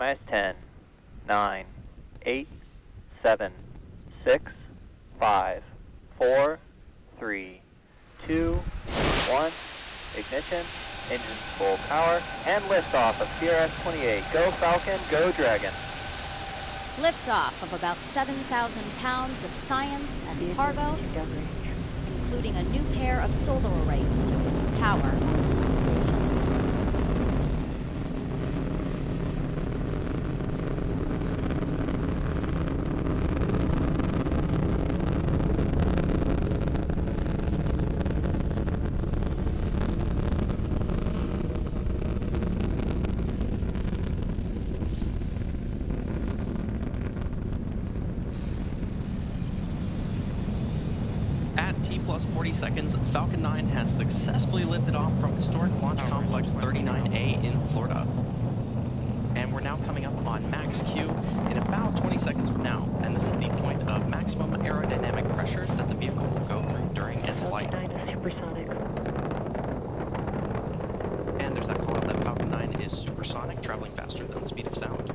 minus 10, 9, 8, 7, 6, 5, 4, 3, 2, 1. Ignition, engines full power, and liftoff of CRS-28. Go Falcon, go Dragon. Liftoff of about 7,000 pounds of science and cargo, including a new pair of solar arrays to boost power on the space station. Plus 40 seconds, Falcon 9 has successfully lifted off from historic Launch Complex 39A in Florida. And we're now coming up on max Q in about 20 seconds from now. And this is the point of maximum aerodynamic pressure that the vehicle will go through during its flight. Falcon 9 is supersonic. And there's that call out that Falcon 9 is supersonic, traveling faster than the speed of sound.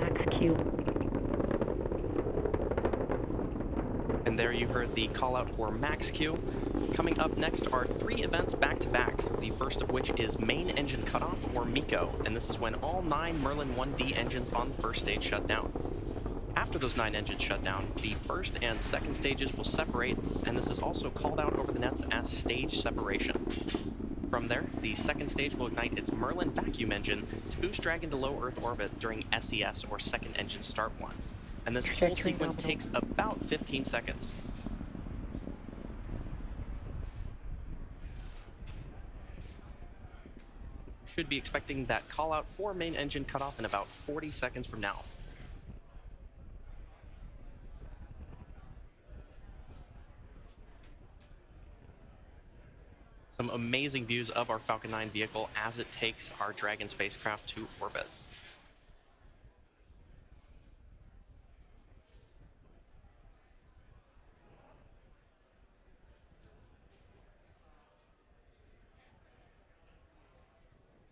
Max Q. And there you heard the call out for max Q. Coming up next are 3 events back to back, the first of which is main engine cutoff, or MECO, and this is when all 9 Merlin 1D engines on the first stage shut down. After those 9 engines shut down, the first and second stages will separate, and this is also called out over the nets as stage separation. From there, the second stage will ignite its Merlin vacuum engine to boost Dragon to low Earth orbit during SES, or second engine start 1. And this whole sequence takes about 15 seconds. Should be expecting that call out for main engine cutoff in about 40 seconds from now. Some amazing views of our Falcon 9 vehicle as it takes our Dragon spacecraft to orbit.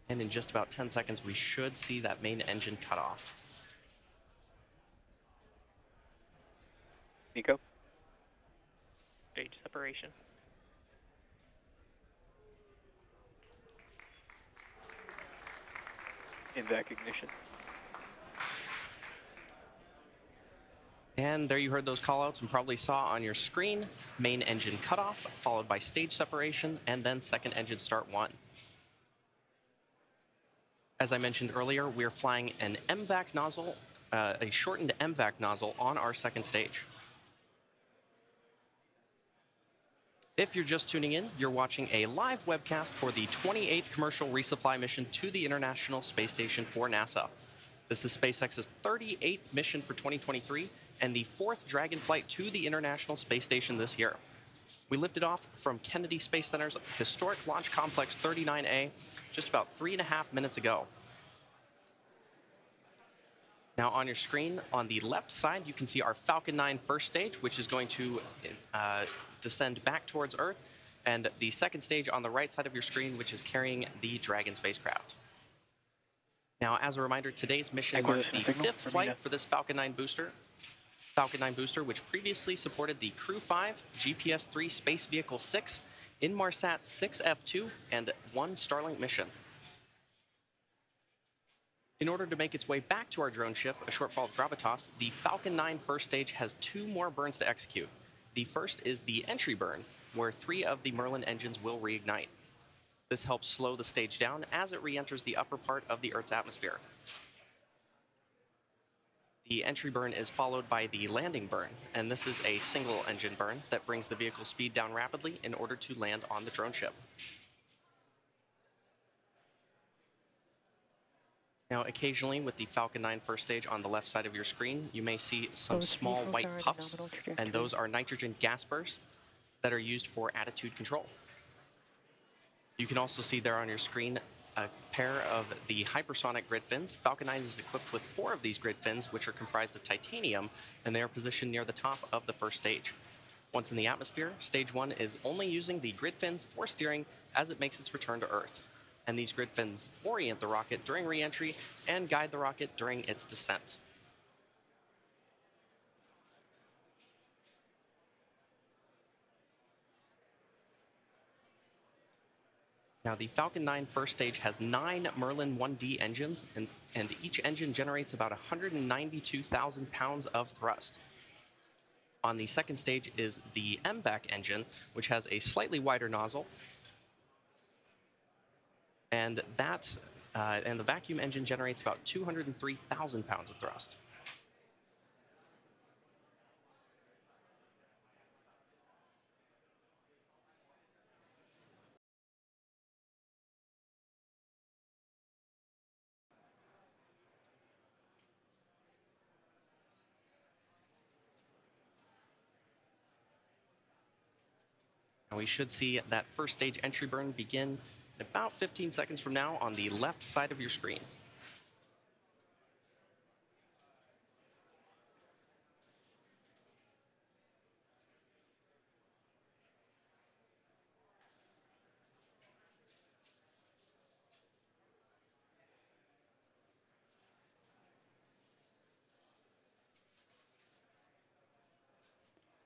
And in just about 10 seconds, we should see that main engine cut off. MECO. Stage separation. INVAC ignition. And there you heard those callouts and probably saw on your screen, main engine cutoff, followed by stage separation, and then second engine start 1. As I mentioned earlier, we're flying an MVAC nozzle, a shortened MVAC nozzle on our second stage. If you're just tuning in, you're watching a live webcast for the 28th commercial resupply mission to the International Space Station for NASA. This is SpaceX's 38th mission for 2023 and the 4th Dragon flight to the International Space Station this year. We lifted off from Kennedy Space Center's historic Launch Complex 39A just about 3.5 minutes ago. Now on your screen, on the left side, you can see our Falcon 9 first stage, which is going to descend back towards Earth, and the second stage on the right side of your screen, which is carrying the Dragon spacecraft. Now, as a reminder, today's mission marks the 5th flight for this Falcon 9 booster. Falcon 9 booster, which previously supported the Crew 5, GPS-3 Space Vehicle 6, Inmarsat 6F2, and 1 Starlink mission. In order to make its way back to our drone ship, a shortfall of gravitas, the Falcon 9 first stage has 2 more burns to execute. The first is the entry burn, where 3 of the Merlin engines will reignite. This helps slow the stage down as it re-enters the upper part of the Earth's atmosphere. The entry burn is followed by the landing burn, and this is a single engine burn that brings the vehicle's speed down rapidly in order to land on the drone ship. Now, occasionally with the Falcon 9 first stage on the left side of your screen, you may see some small white puffs, and those are nitrogen gas bursts that are used for attitude control. You can also see there on your screen a pair of the hypersonic grid fins. Falcon 9 is equipped with 4 of these grid fins, which are comprised of titanium, and they are positioned near the top of the first stage. Once in the atmosphere, Stage 1 is only using the grid fins for steering as it makes its return to Earth. And these grid fins orient the rocket during re-entry and guide the rocket during its descent. Now, the Falcon 9 first stage has 9 Merlin 1D engines, and each engine generates about 192,000 pounds of thrust. On the second stage is the MVAC engine, which has a slightly wider nozzle, and the vacuum engine generates about 203,000 pounds of thrust. And we should see that first stage entry burn begin in about 15 seconds from now on the left side of your screen.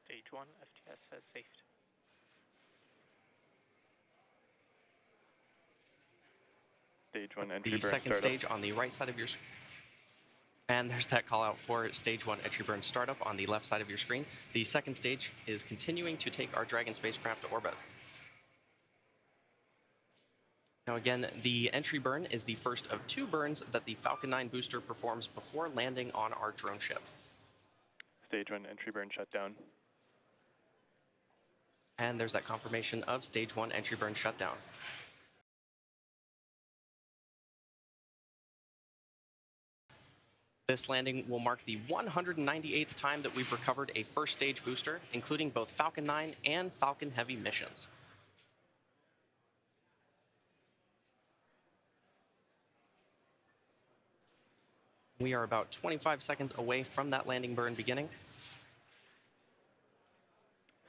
Stage 1, FTS has safed. Stage 1 entry The burn second startup. stage on the right side of your screen. And there's that call out for Stage 1 entry burn startup on the left side of your screen. The second stage is continuing to take our Dragon spacecraft to orbit. Now again, the entry burn is the first of 2 burns that the Falcon 9 booster performs before landing on our drone ship. Stage 1 entry burn shutdown. And there's that confirmation of Stage 1 entry burn shutdown. This landing will mark the 198th time that we've recovered a first stage booster, including both Falcon 9 and Falcon Heavy missions. We are about 25 seconds away from that landing burn beginning.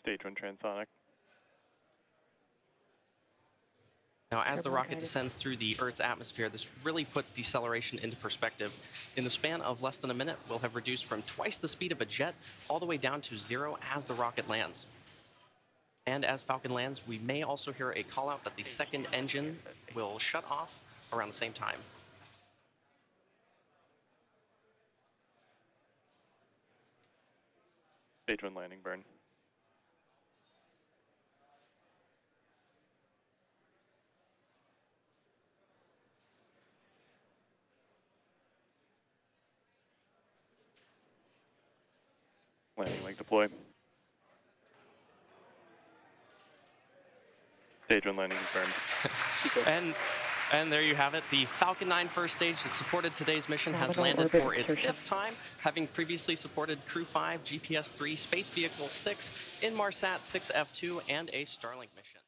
Stage 1 transonic. Now, as the rocket descends through the Earth's atmosphere, this really puts deceleration into perspective. In the span of less than a minute, we'll have reduced from twice the speed of a jet all the way down to 0 as the rocket lands. And as Falcon lands, we may also hear a call out that the second engine will shut off around the same time. Stage 1 landing burn. Landing leg deploy. Stage 1 landing confirmed. And there you have it. The Falcon 9 first stage that supported today's mission has landed for its 5th time, having previously supported Crew 5, GPS 3, Space Vehicle 6, Inmarsat 6F2, and a Starlink mission.